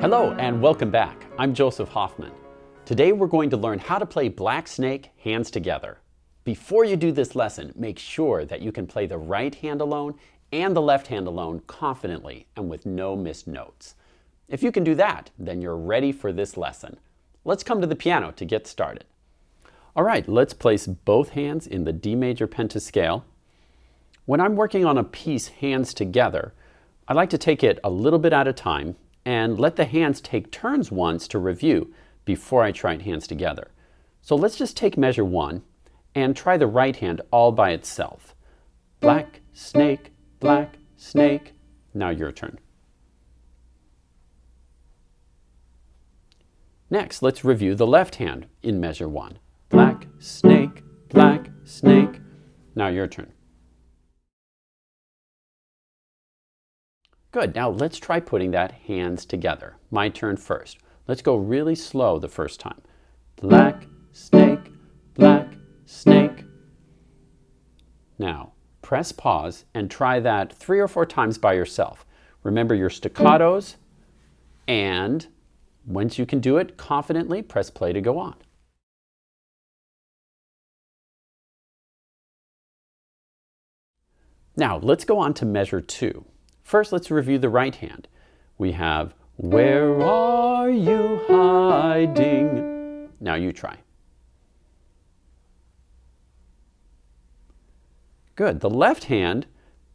Hello and welcome back. I'm Joseph Hoffman. Today we're going to learn how to play Black Snake hands together. Before you do this lesson, make sure that you can play the right hand alone and the left hand alone confidently and with no missed notes. If you can do that, then you're ready for this lesson. Let's come to the piano to get started. All right, let's place both hands in the D major pentascale. When I'm working on a piece hands together, I like to take it a little bit at a time and let the hands take turns once to review before I try it hands together. So let's just take measure 1 and try the right hand all by itself. Black snake, black snake. Now your turn. Next, let's review the left hand in measure 1. Black snake, black snake. Now your turn. Good, now let's try putting that hands together. My turn first. Let's go really slow the first time. Black snake, black snake. Now, press pause and try that 3 or 4 times by yourself. Remember your staccatos, and once you can do it confidently, press play to go on. Now, let's go on to measure 2. First, let's review the right hand. We have, where are you hiding? Now you try. Good. The left hand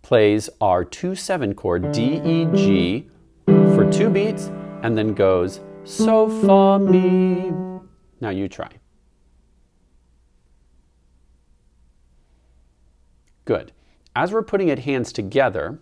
plays our 2/7 chord D, E, G for 2 beats and then goes so fa mi. Now you try. Good. As we're putting it hands together,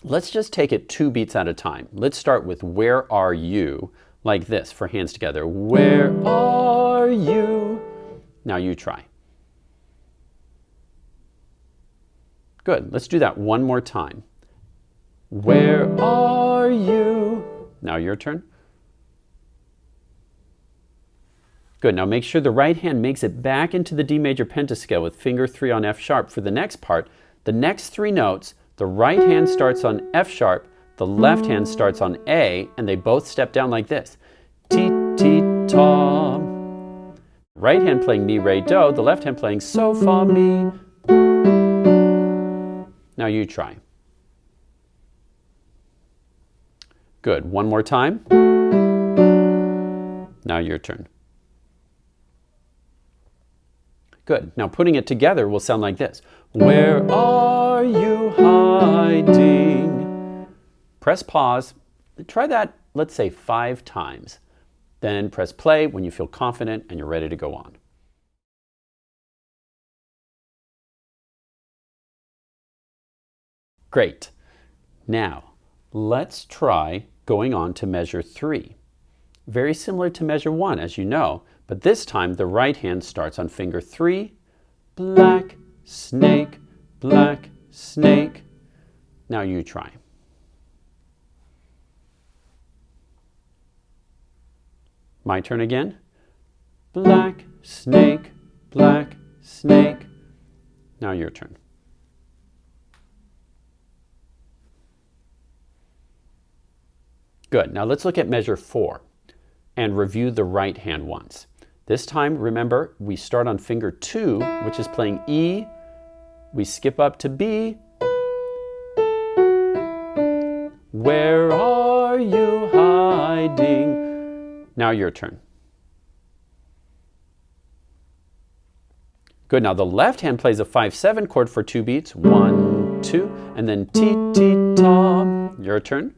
let's just take it 2 beats at a time. Let's start with where are you, like this for hands together. Where are you? Now you try. Good, let's do that one more time. Where are you? Now your turn. Good, now make sure the right hand makes it back into the D major pentascale with finger 3 on F sharp for the next part. The next 3 notes, the right hand starts on F sharp, the left hand starts on A, and they both step down like this. Ti, ti, ta. Right hand playing mi, re, do, the left hand playing so, fa, mi. Now you try. Good, one more time. Now your turn. Good, now putting it together will sound like this. Where are you hiding? Press pause. Try that, let's say 5 times. Then press play when you feel confident and you're ready to go on. Great. Now, let's try going on to measure 3. Very similar to measure 1, as you know, but this time the right hand starts on finger 3, black snake, black snake. Now you try. My turn again. Black snake, black snake. Now your turn. Good, now let's look at measure 4 and review the right hand once. This time, remember, we start on finger 2, which is playing E. We skip up to B. Where are you hiding? Now your turn. Good, now the left hand plays a 5/7 chord for 2 beats. 1, 2, and then ti, ti, ta. Your turn.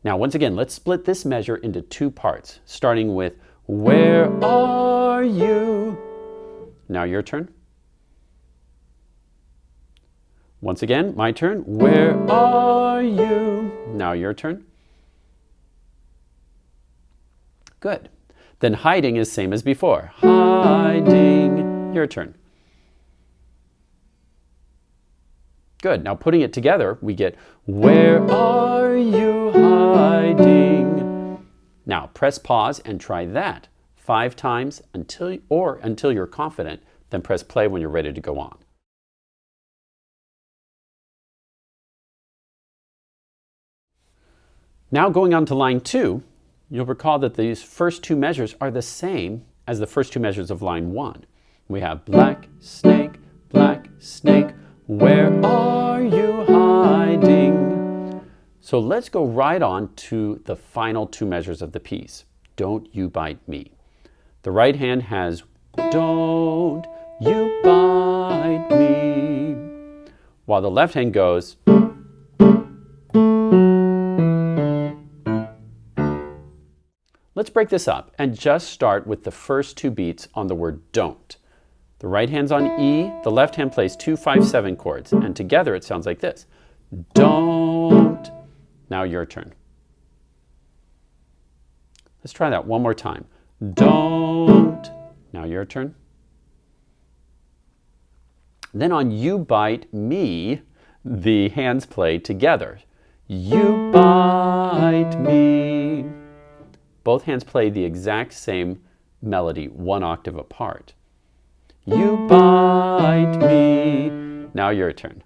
Now, once again, let's split this measure into 2 parts, starting with, where are you? Now your turn. Once again, my turn. Where are you? Now your turn. Good. Then hiding is same as before. Hiding. Your turn. Good. Now putting it together, we get, where are you hiding? Now press pause and try that 5 times until you're confident, then press play when you're ready to go on. Now going on to line 2, you'll recall that these first two measures are the same as the first two measures of line 1. We have black snake, where are you hiding? So let's go right on to the final two measures of the piece. Don't you bite me. The right hand has don't you bite me, while the left hand goes Let's break this up and just start with the first two beats on the word don't. The right hand's on E, the left hand plays 2 5/7 chords, and together it sounds like this. Don't. Now your turn. Let's try that one more time. Don't. Now your turn. Then on You Bite Me, the hands play together. You bite me. Both hands play the exact same melody, one octave apart. You bite me. Now your turn.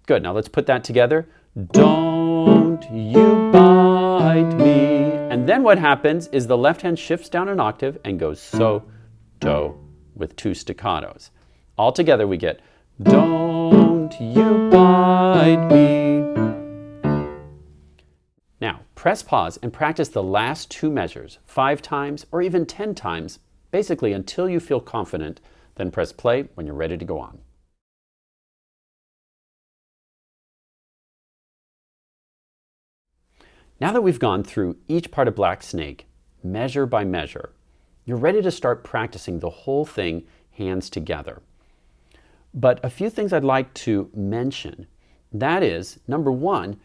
Good, now let's put that together. Don't you bite me. And then what happens is the left hand shifts down an octave and goes so, do, with 2 staccatos. All together we get, don't you bite me. Now, press pause and practice the last two measures 5 times or even 10 times, basically until you feel confident. Then press play when you're ready to go on. Now that we've gone through each part of Black Snake, measure by measure, you're ready to start practicing the whole thing hands together. But a few things I'd like to mention. That is, number 1,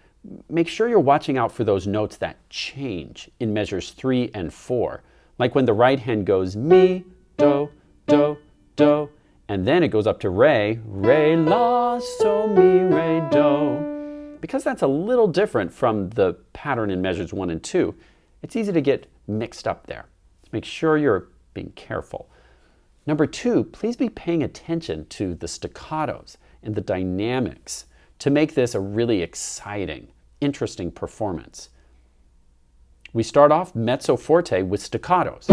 make sure you're watching out for those notes that change in measures 3 and 4. Like when the right hand goes mi, do, do, do, and then it goes up to re, re, la, so, mi, re, do. Because that's a little different from the pattern in measures 1 and 2, it's easy to get mixed up there. So make sure you're being careful. Number 2, please be paying attention to the staccatos and the dynamics to make this a really exciting, interesting performance. We start off mezzo forte with staccatos.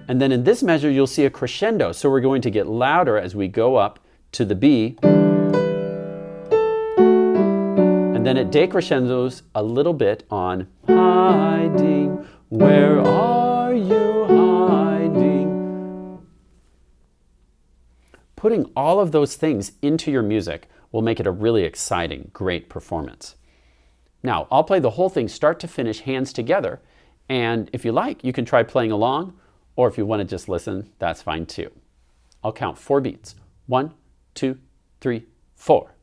And then in this measure, you'll see a crescendo. So we're going to get louder as we go up to the B. And then it decrescendos a little bit on hiding. Where are you hiding? Putting all of those things into your music will make it a really exciting, great performance. Now, I'll play the whole thing start to finish, hands together, and if you like, you can try playing along, or if you want to just listen, that's fine too. I'll count 4 beats. 1, 2, 3, 4.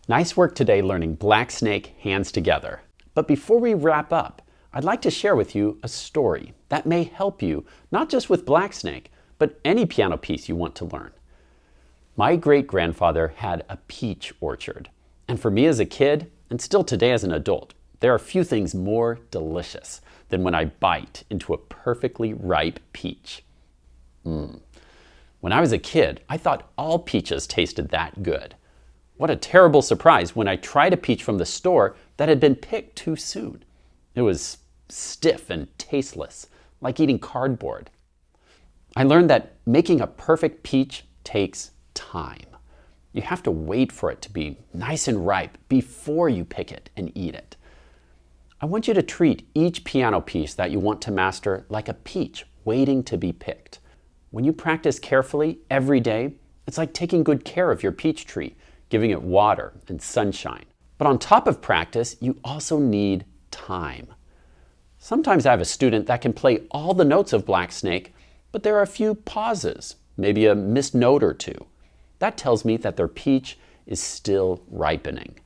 Nice work today learning Black Snake hands together. But before we wrap up, I'd like to share with you a story that may help you, not just with Black Snake, but any piano piece you want to learn. My great-grandfather had a peach orchard. And for me as a kid, and still today as an adult, there are few things more delicious than when I bite into a perfectly ripe peach. When I was a kid, I thought all peaches tasted that good. What a terrible surprise when I tried a peach from the store that had been picked too soon. It was stiff and tasteless, like eating cardboard. I learned that making a perfect peach takes time. You have to wait for it to be nice and ripe before you pick it and eat it. I want you to treat each piano piece that you want to master like a peach waiting to be picked. When you practice carefully every day, it's like taking good care of your peach tree, giving it water and sunshine. But on top of practice, you also need time. Sometimes I have a student that can play all the notes of Black Snake, but there are a few pauses, maybe a missed note or two. That tells me that their peach is still ripening.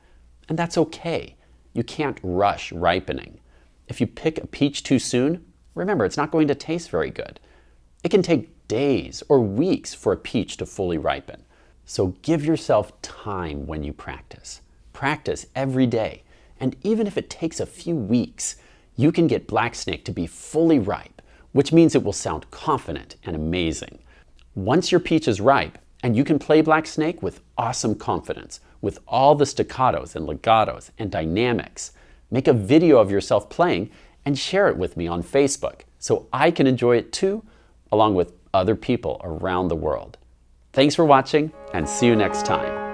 And that's okay. You can't rush ripening. If you pick a peach too soon, remember, it's not going to taste very good. It can take days or weeks for a peach to fully ripen. So give yourself time when you practice. Practice every day. And even if it takes a few weeks, you can get Black Snake to be fully ripe, which means it will sound confident and amazing. Once your peach is ripe, and you can play Black Snake with awesome confidence, with all the staccatos and legatos and dynamics, make a video of yourself playing and share it with me on Facebook so I can enjoy it too, along with other people around the world. Thanks for watching, and see you next time.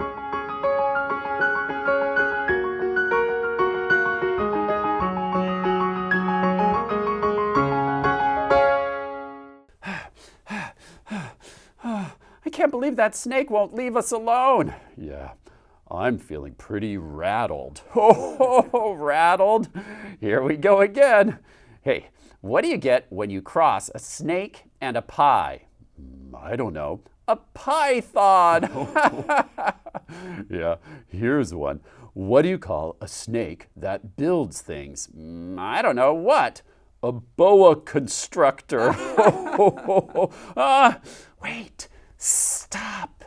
I can't believe that snake won't leave us alone. Yeah, I'm feeling pretty rattled. Oh, rattled. Here we go again. Hey, what do you get when you cross a snake and a pie? I don't know. A python. Yeah, here's one. What do you call a snake that builds things? I don't know. What? A boa constrictor. Wait. Stop!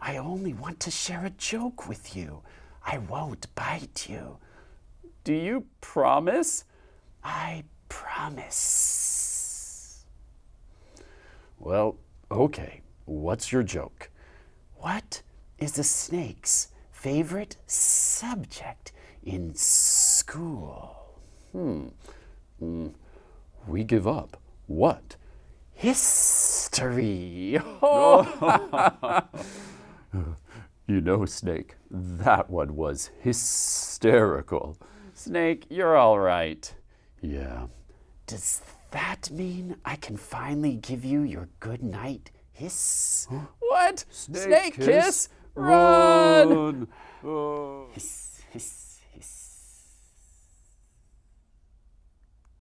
I only want to share a joke with you. I won't bite you. Do you promise? I promise. Well, okay. What's your joke? What is a snake's favorite subject in school? We give up. What? History. Oh. You know, Snake, that one was hysterical. Snake, you're all right. Yeah. Does that mean I can finally give you your good night hiss? What? Snake kiss? Run! Oh. Hiss, hiss.